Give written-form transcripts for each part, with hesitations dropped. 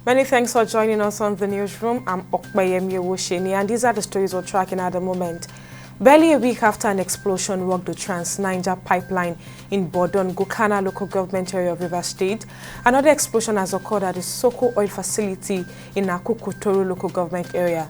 Many thanks for joining us on the newsroom. I'm Okpeyemi Wosheni, and these are the stories we're tracking at the moment. Barely a week after an explosion rocked the Trans-Niger pipeline in Bodon, Gokana local government area of Rivers State, another explosion has occurred at the Soko oil facility in Akukutoro local government area.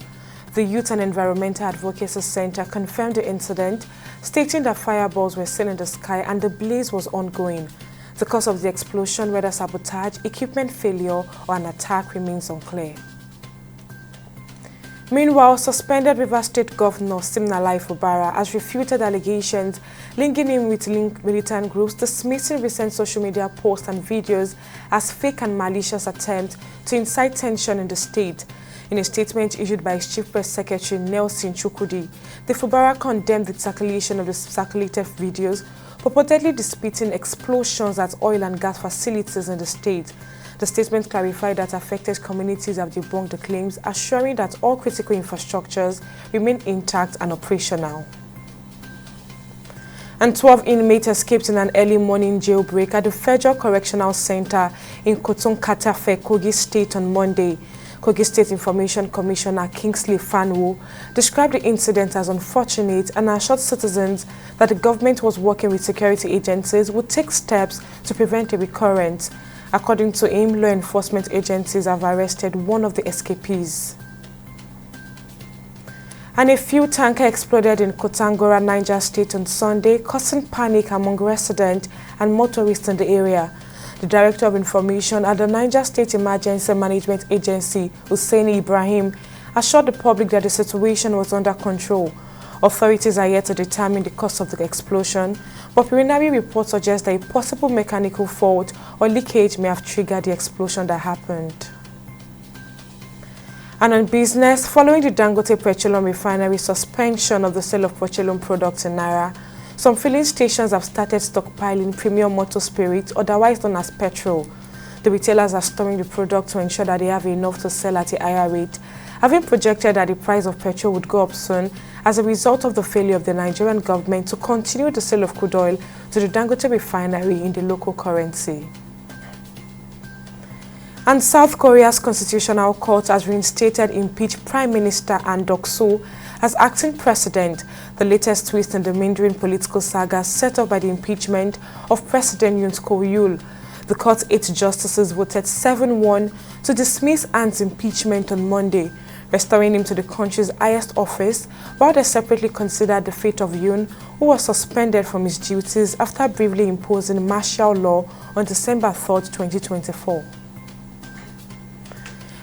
The Youth and Environmental Advocacy Center confirmed the incident, stating that fireballs were seen in the sky and the blaze was ongoing. The cause of the explosion, whether sabotage, equipment failure, or an attack, remains unclear. Meanwhile, suspended Rivers State Governor Siminalayi Fubara has refuted allegations linking him with militant groups, dismissing recent social media posts and videos as fake and malicious attempts to incite tension in the state. In a statement issued by his Chief Press Secretary Nelson Chukwudi, the Fubara condemned the circulation of the circulated videos, purportedly depicting explosions at oil and gas facilities in the state. The statement clarified that affected communities have debunked the claims, assuring that all critical infrastructures remain intact and operational. And 12 inmates escaped in an early morning jailbreak at the Federal Correctional Center in Kotun-Katafe, Kogi State on Monday. Kogi State Information Commissioner Kingsley Fanwo described the incident as unfortunate and assured citizens that the government was working with security agencies would take steps to prevent a recurrence. According to him, law enforcement agencies have arrested one of the escapees. And a fuel tanker exploded in Kotangora, Niger State on Sunday, causing panic among residents and motorists in the area. The Director of Information at the Niger State Emergency Management Agency, Hussein Ibrahim, assured the public that the situation was under control. Authorities are yet to determine the cause of the explosion, but preliminary reports suggest that a possible mechanical fault or leakage may have triggered the explosion that happened. And on business, following the Dangote Petroleum Refinery suspension of the sale of petroleum products in Naira, some filling stations have started stockpiling premium motor spirit, otherwise known as petrol. The retailers are storing the product to ensure that they have enough to sell at a higher rate, having projected that the price of petrol would go up soon as a result of the failure of the Nigerian government to continue the sale of crude oil to the Dangote refinery in the local currency. And South Korea's Constitutional Court has reinstated impeached Prime Minister Ahn Duck-soo as acting president, the latest twist in the Mandarin political saga set off by the impeachment of President Yoon Suk-yeol. The court's 8 justices voted 7-1 to dismiss Ahn's impeachment on Monday, restoring him to the country's highest office, while they separately considered the fate of Yoon, who was suspended from his duties after briefly imposing martial law on December 3, 2024.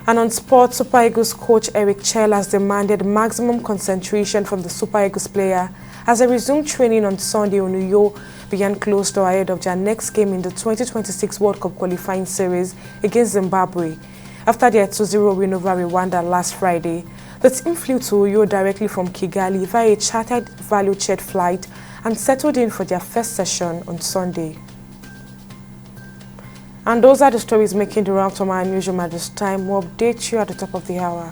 And on sports, Super Eagles coach Eric Chell has demanded maximum concentration from the Super Eagles player as they resume training on Sunday on Uyo behind closed door ahead of their next game in the 2026 World Cup qualifying series against Zimbabwe. After their 2-0 win over Rwanda last Friday, the team flew to Uyo directly from Kigali via a chartered value-jet flight and settled in for their first session on Sunday. And those are the stories making the rounds from our newsroom at this time. We'll update you at the top of the hour.